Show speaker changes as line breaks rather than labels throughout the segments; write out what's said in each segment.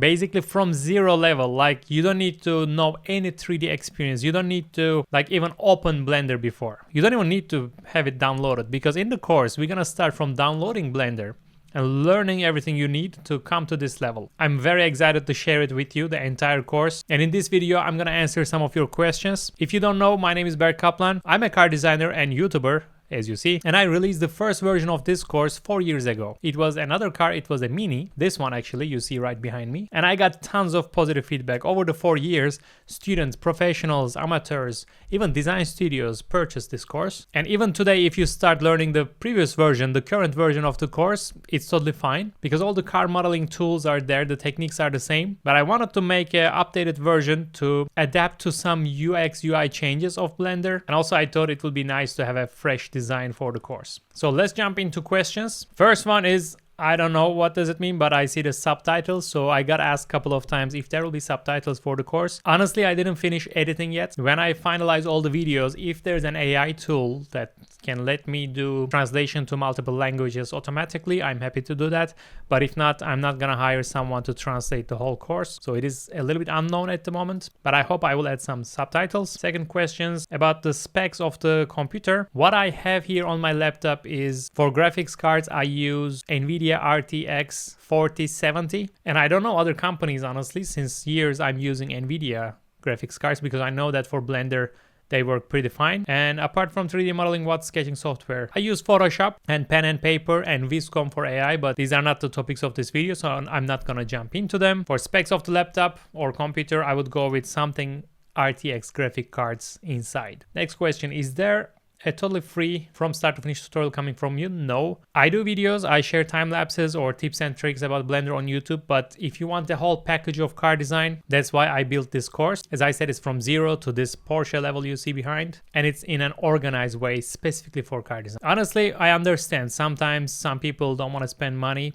basically from zero level. Like you don't need to know any 3D experience. You don't need to like even open Blender before. You don't even need to have it downloaded, because in the course we're gonna start from downloading Blender and learning everything you need to come to this level. I'm very excited to share it with you, the entire course. And in this video, I'm gonna answer some of your questions. If you don't know, my name is Berk Kaplan. I'm a car designer and YouTuber, as you see, and I released the first version of this course 4 years ago. It was another car, it was a Mini, this one actually, you see right behind me, and I got tons of positive feedback. Over the 4 years, students, professionals, amateurs, even design studios purchased this course. And even today, if you start learning the previous version, the current version of the course, it's totally fine, because all the car modeling tools are there, the techniques are the same, but I wanted to make an updated version to adapt to some UX, UI changes of Blender, and also I thought it would be nice to have a fresh design for the course. So let's jump into questions. First one is, I don't know what does it mean, but I see the subtitles, so I got asked a couple of times if there will be subtitles for the course. Honestly, I didn't finish editing yet. When I finalize all the videos, if there's an AI tool that can let me do translation to multiple languages automatically, I'm happy to do that. But if not, I'm not gonna hire someone to translate the whole course. So it is a little bit unknown at the moment, but I hope I will add some subtitles. Second questions about the specs of the computer. What I have here on my laptop is, for graphics cards, I use NVIDIA RTX 4070, and I don't know other companies honestly. Since years I'm using NVIDIA graphics cards because I know that for Blender they work pretty fine. And apart from 3D modeling, what sketching software? I use Photoshop and pen and paper and Viscom for AI, but these are not the topics of this video, so I'm not gonna jump into them. For specs of the laptop or computer, I would go with something RTX graphic cards inside. Next question, is there a totally free from start to finish tutorial coming from you? No. I do videos, I share time lapses or tips and tricks about Blender on YouTube, but if you want the whole package of car design, that's why I built this course. As I said, it's from zero to this Porsche level you see behind, and it's in an organized way specifically for car design. Honestly, I understand sometimes some people don't want to spend money,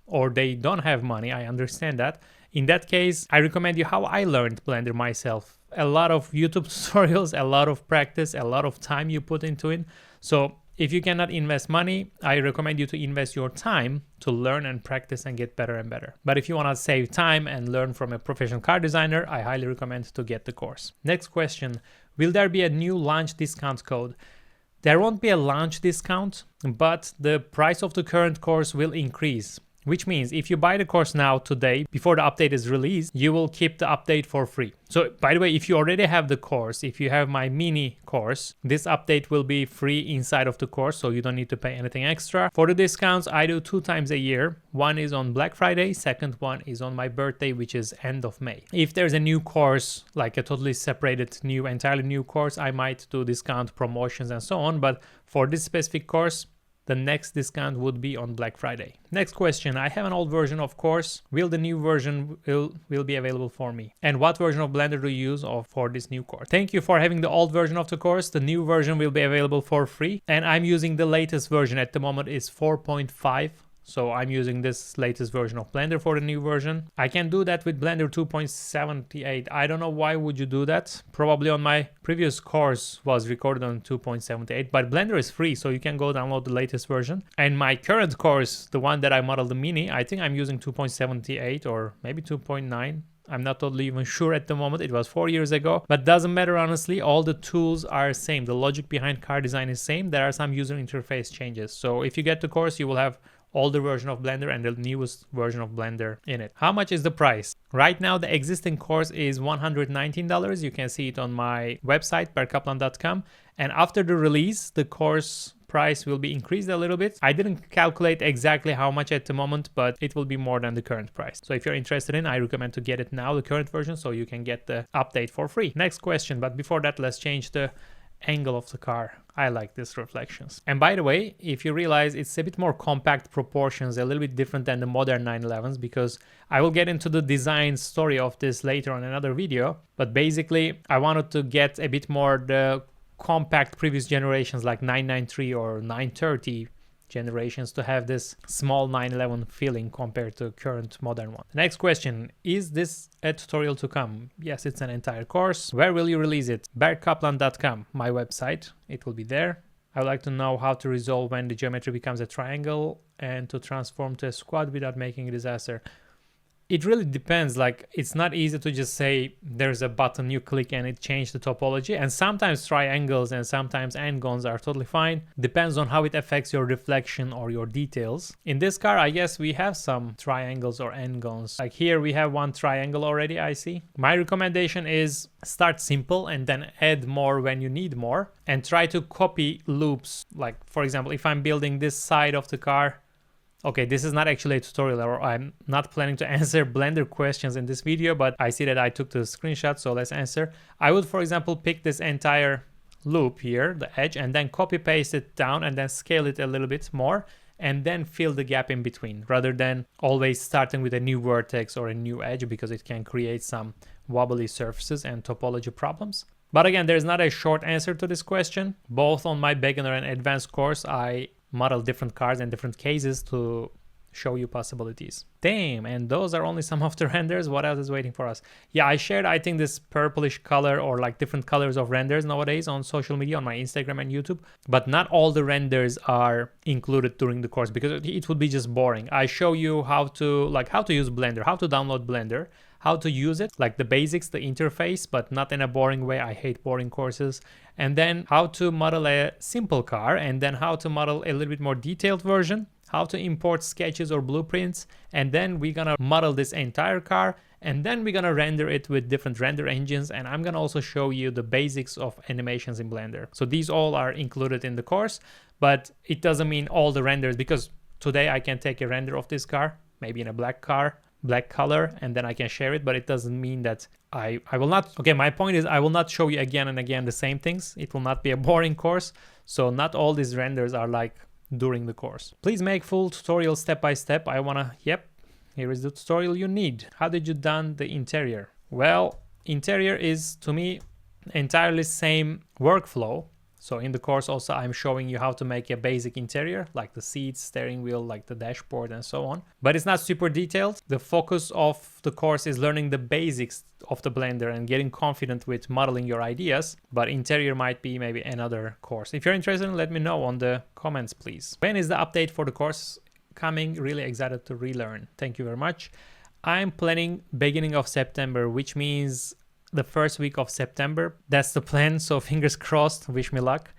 or they don't have money, I understand that. In that case, I recommend you how I learned Blender myself. A lot of YouTube tutorials, a lot of practice, a lot of time you put into it. So if you cannot invest money, I recommend you to invest your time to learn and practice and get better and better. But if you want to save time and learn from a professional car designer, I highly recommend to get the course. Next question, will there be a new launch discount code? There won't be a launch discount, but the price of the current course will increase. Which means if you buy the course now today, before the update is released, you will keep the update for free. So by the way, if you already have the course, if you have my mini course, this update will be free inside of the course, so you don't need to pay anything extra. For the discounts, I do 2 times a year. One is on Black Friday, second one is on my birthday, which is end of May. If there's a new course, like a totally separated entirely new course, I might do discount promotions and so on, but for this specific course, the next discount would be on Black Friday. Next question, I have an old version of course. Will the new version will be available for me? And what version of Blender do you use for this new course? Thank you for having the old version of the course. The new version will be available for free. And I'm using the latest version at the moment is 4.5. So I'm using this latest version of Blender for the new version. I can do that with Blender 2.78. I don't know why would you do that. Probably on my previous course was recorded on 2.78, but Blender is free, so you can go download the latest version. And my current course, the one that I modeled the Mini, I think I'm using 2.78 or maybe 2.9. I'm not totally even sure at the moment. It was 4 years ago, but doesn't matter honestly. All the tools are same. The logic behind car design is same. There are some user interface changes. So if you get the course, you will have older version of Blender and the newest version of Blender in it. How much is the price? Right now, the existing course is $119. You can see it on my website, berkkaplan.com. And after the release, the course price will be increased a little bit. I didn't calculate exactly how much at the moment, but it will be more than the current price. So if you're interested in, I recommend to get it now, the current version, so you can get the update for free. Next question, but before that, let's change the angle of the car. I like these reflections. And by the way, if you realize it's a bit more compact proportions, a little bit different than the modern 911s, because I will get into the design story of this later on another video. But basically, I wanted to get a bit more the compact previous generations like 993 or 930 generations to have this small 911 feeling compared to current modern one. Next question, is this a tutorial to come? Yes, it's an entire course. Where will you release it? berkkaplan.com, my website. It will be there. I would like to know how to resolve when the geometry becomes a triangle and to transform to a squad without making a disaster. it really depends. Like, it's not easy to just say there's a button you click and it changed the topology. And sometimes triangles and sometimes n-gons are totally fine. Depends on how it affects your reflection or your details. In this car, I guess we have some triangles or n-gons. Like here we have one triangle already, I see. My recommendation is start simple and then add more when you need more, and try to copy loops. Like, for example, if I'm building this side of the car, okay, this is not actually a tutorial, or I'm not planning to answer Blender questions in this video, but I see that I took the screenshot, so let's answer. I would, for example, pick this entire loop here, the edge, and then copy paste it down and then scale it a little bit more, and then fill the gap in between, rather than always starting with a new vertex or a new edge, because it can create some wobbly surfaces and topology problems. But again, there's not a short answer to this question. Both on my beginner and advanced course, I model different cars and different cases to show you possibilities. Damn, and those are only some of the renders. What else is waiting for us? Yeah, I shared, I think, this purplish color or like different colors of renders nowadays on social media, on my Instagram and YouTube, but not all the renders are included during the course because it would be just boring. I show you how to use Blender, how to download Blender, how to use it, like the basics, the interface, but not in a boring way. I hate boring courses. And then how to model a simple car, and then how to model a little bit more detailed version, how to import sketches or blueprints, and then we're gonna model this entire car, and then we're gonna render it with different render engines, and I'm gonna also show you the basics of animations in Blender. So these all are included in the course, but it doesn't mean all the renders, because today I can take a render of this car, maybe in a black color, and then I can share it, but it doesn't mean that I will not. Okay, my point is I will not show you again and again the same things. It will not be a boring course. So not all these renders are like during the course. Please make full tutorial step by step. I wanna, yep, here is the tutorial you need. How did you done the interior? Well, interior is to me entirely same workflow. So in the course also I'm showing you how to make a basic interior, like the seats, steering wheel, like the dashboard and so on. But it's not super detailed. The focus of the course is learning the basics of the Blender and getting confident with modeling your ideas. But interior might be maybe another course. If you're interested, let me know on the comments, please. When is the update for the course coming? Really excited to relearn. Thank you very much. I'm planning beginning of September, which means the first week of September. That's the plan, so fingers crossed, wish me luck.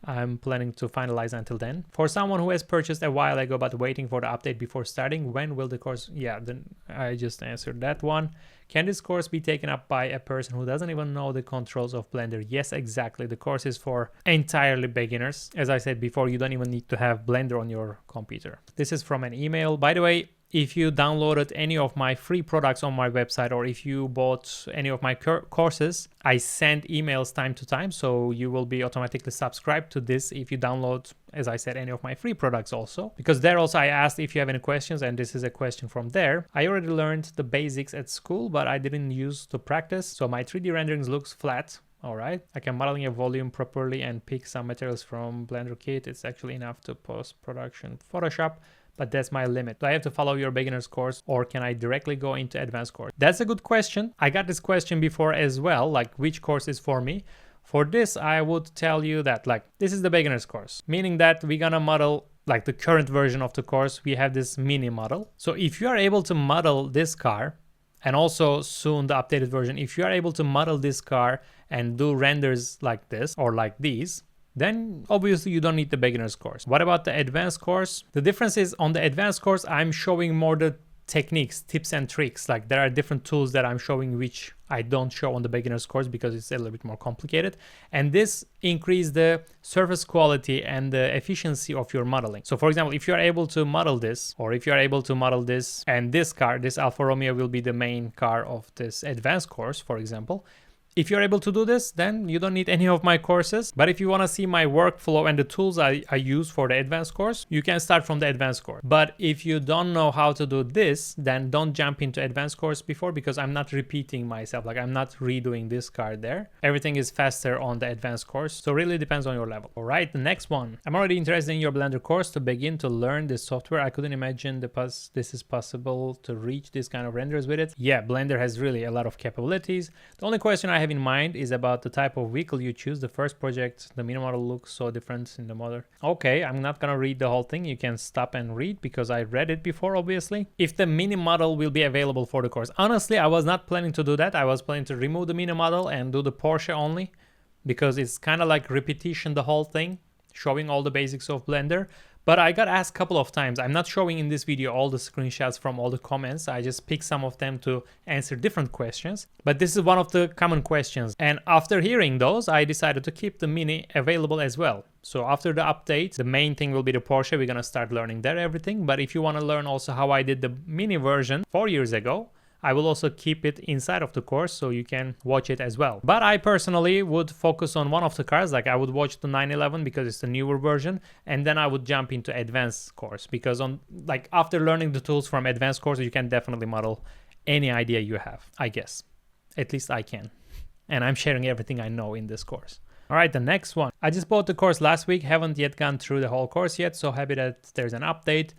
I'm planning to finalize until then. For someone who has purchased a while ago but waiting for the update before starting, when will the course? Yeah, then I just answered that one. Can this course be taken up by a person who doesn't even know the controls of Blender? Yes, exactly. The course is for entirely beginners. As I said before, you don't even need to have Blender on your computer. This is from an email. By the way, if you downloaded any of my free products on my website, or if you bought any of my courses, I send emails time to time, so you will be automatically subscribed to this if you download, as I said, any of my free products also. Because there also I asked if you have any questions, and this is a question from there. I already learned the basics at school, but I didn't use to practice, so my 3D renderings looks flat. All right, I can modeling a volume properly and pick some materials from Blender Kit. It's actually enough to post-production Photoshop, but that's my limit. Do I have to follow your beginner's course, or can I directly go into advanced course? That's a good question. I got this question before as well, like which course is for me. For this, I would tell you that like this is the beginner's course, meaning that we're gonna model like the current version of the course. We have this mini model. So if you are able to model this car, and also soon the updated version, if you are able to model this car and do renders like this or like these, then obviously you don't need the beginner's course. What about the advanced course? The difference is on the advanced course, I'm showing more the techniques, tips and tricks. Like there are different tools that I'm showing which I don't show on the beginner's course because it's a little bit more complicated. And this increases the surface quality and the efficiency of your modeling. So for example, if you're able to model this, or if you're able to model this, and this car, this Alfa Romeo will be the main car of this advanced course, for example, if you're able to do this, then you don't need any of my courses. But if you want to see my workflow and the tools I use for the advanced course, you can start from the advanced course. But if you don't know how to do this, then don't jump into advanced course before, because I'm not repeating myself. Like I'm not redoing this card there. Everything is faster on the advanced course. So really depends on your level. All right, the next one. I'm already interested in your Blender course to begin to learn this software. I couldn't imagine this is possible to reach this kind of renders with it. Yeah, Blender has really a lot of capabilities. The only question I have have in mind is about the type of vehicle you choose. The first project, the mini model looks so different in the model. Okay, I'm not gonna read the whole thing. You can stop and read because I read it before, obviously. If the mini model will be available for the course. Honestly, I was not planning to do that. I was planning to remove the mini model and do the Porsche only because it's kind of like repetition, the whole thing, showing all the basics of Blender. But I got asked a couple of times. I'm not showing in this video all the screenshots from all the comments. I just picked some of them to answer different questions. But this is one of the common questions. And after hearing those, I decided to keep the Mini available as well. So after the update, the main thing will be the Porsche. We're gonna start learning there everything. But if you wanna learn also how I did the Mini version 4 years ago, I will also keep it inside of the course so you can watch it as well. But I personally would focus on one of the cars, like I would watch the 911 because it's the newer version, and then I would jump into advanced course because after learning the tools from advanced course, you can definitely model any idea you have, I guess. At least I can. And I'm sharing everything I know in this course. All right, the next one. I just bought the course last week, haven't yet gone through the whole course yet, so happy that there's an update.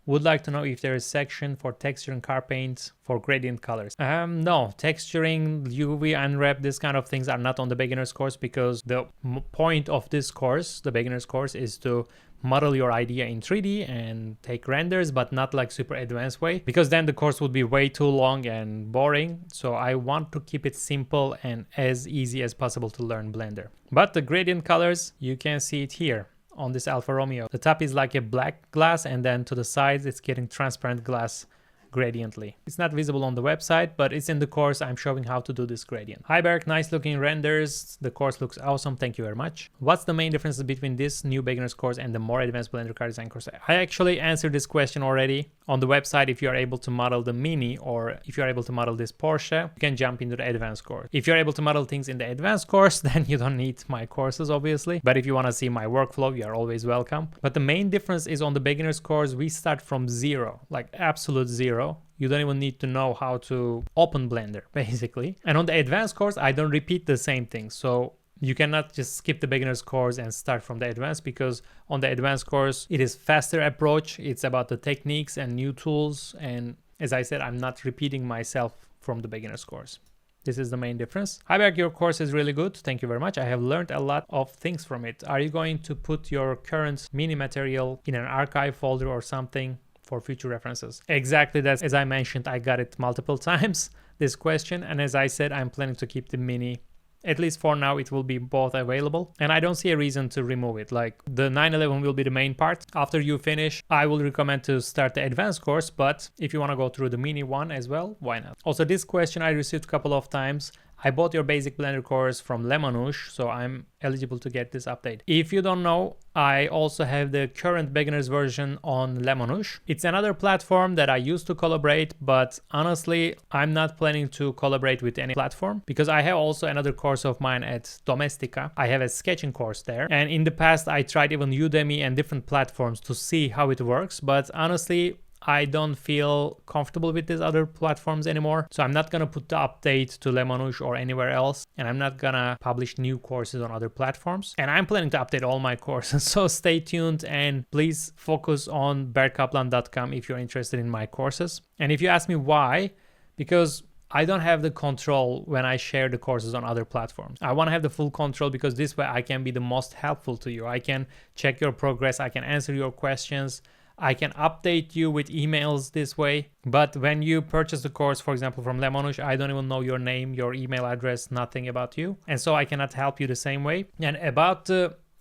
Would like to know if there is section for texturing car paints for gradient colors. No, texturing, UV, unwrap, this kind of things are not on the beginner's course because the point of this course, the beginner's course, is to model your idea in 3D and take renders, but not like super advanced way, because then the course would be way too long and boring. So I want to keep it simple and as easy as possible to learn Blender. But the gradient colors, you can see it here on this Alfa Romeo. The top is like a black glass and then to the sides it's getting transparent glass gradiently. It's not visible on the website, but it's in the course. I'm showing how to do this gradient. Hi Berk, nice looking renders. The course looks awesome. Thank you very much. What's the main difference between this new beginner's course and the more advanced Blender car design course? I actually answered this question already on the website. If you are able to model the Mini or if you are able to model this Porsche, you can jump into the advanced course. If you're able to model things in the advanced course, then you don't need my courses, obviously. But if you want to see my workflow, you are always welcome. But the main difference is on the beginner's course, we start from zero, like absolute zero. You don't even need to know how to open Blender, basically. And on the advanced course, I don't repeat the same thing. So you cannot just skip the beginner's course and start from the advanced, because on the advanced course, it is faster approach. It's about the techniques and new tools. And as I said, I'm not repeating myself from the beginner's course. This is the main difference. Hi Berk, your course is really good. Thank you very much. I have learned a lot of things from it. Are you going to put your current Mini material in an archive folder or something for future references? Exactly, that's as I mentioned, I got it multiple times, this question. And as I said, I'm planning to keep the Mini. At least for now, it will be both available. And I don't see a reason to remove it. Like the 911 will be the main part. After you finish, I will recommend to start the advanced course. But if you want to go through the Mini one as well, why not? Also, this question I received a couple of times. I bought your basic Blender course from Lemonous, so I'm eligible to get this update. If you don't know, I also have the current beginner's version on Lemonous. It's another platform that I used to collaborate, but honestly, I'm not planning to collaborate with any platform because I have also another course of mine at Domestika. I have a sketching course there. And in the past, I tried even Udemy and different platforms to see how it works, but honestly, I don't feel comfortable with these other platforms anymore. So I'm not gonna put the update to Lemonous or anywhere else. And I'm not gonna publish new courses on other platforms. And I'm planning to update all my courses. So stay tuned and please focus on berkkaplan.com if you're interested in my courses. And if you ask me why, because I don't have the control when I share the courses on other platforms. I want to have the full control because this way I can be the most helpful to you. I can check your progress. I can answer your questions. I can update you with emails this way. But when you purchase the course, for example, from Lemonous, I don't even know your name, your email address, nothing about you. And so I cannot help you the same way. And about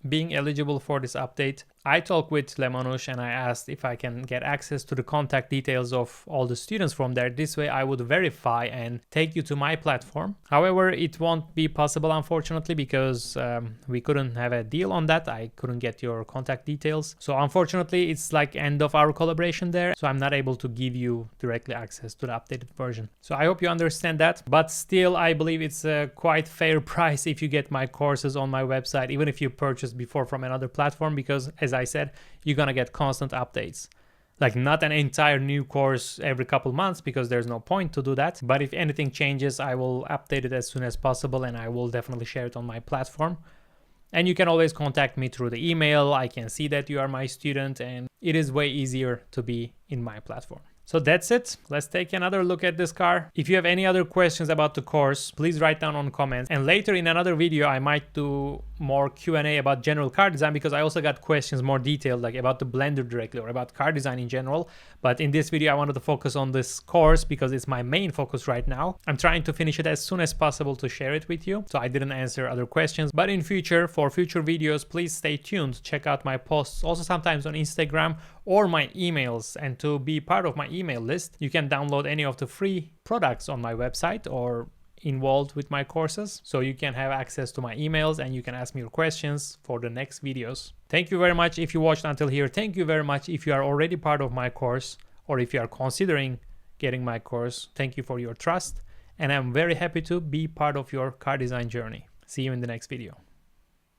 being eligible for this update, I talked with Lemonous and I asked if I can get access to the contact details of all the students from there. This way I would verify and take you to my platform. However, it won't be possible, unfortunately, because we couldn't have a deal on that. I couldn't get your contact details. So unfortunately, it's like end of our collaboration there. So I'm not able to give you directly access to the updated version. So I hope you understand that. But still, I believe it's a quite fair price if you get my courses on my website, even if you purchased before from another platform, because as I said, you're gonna get constant updates. Like not an entire new course every couple months because there's no point to do that. But if anything changes, I will update it as soon as possible and I will definitely share it on my platform. And you can always contact me through the email. I can see that you are my student and it is way easier to be in my platform. So that's it. Let's take another look at this car. If you have any other questions about the course, please write down on comments. And later in another video, I might do more Q&A about general car design, because I also got questions more detailed, like about the blender directly or about car design in general. But in this video, I wanted to focus on this course because it's my main focus right now. I'm trying to finish it as soon as possible to share it with you. So I didn't answer other questions. But in future, for future videos, please stay tuned. Check out my posts also sometimes on Instagram or my emails. And to be part of my email list, you can download any of the free products on my website or involved with my courses, so you can have access to my emails and you can ask me your questions for the next videos. Thank you very much if you watched until here. Thank you very much if you are already part of my course or if you are considering getting my course. Thank you for your trust, and I'm very happy to be part of your car design journey. See you in the next video.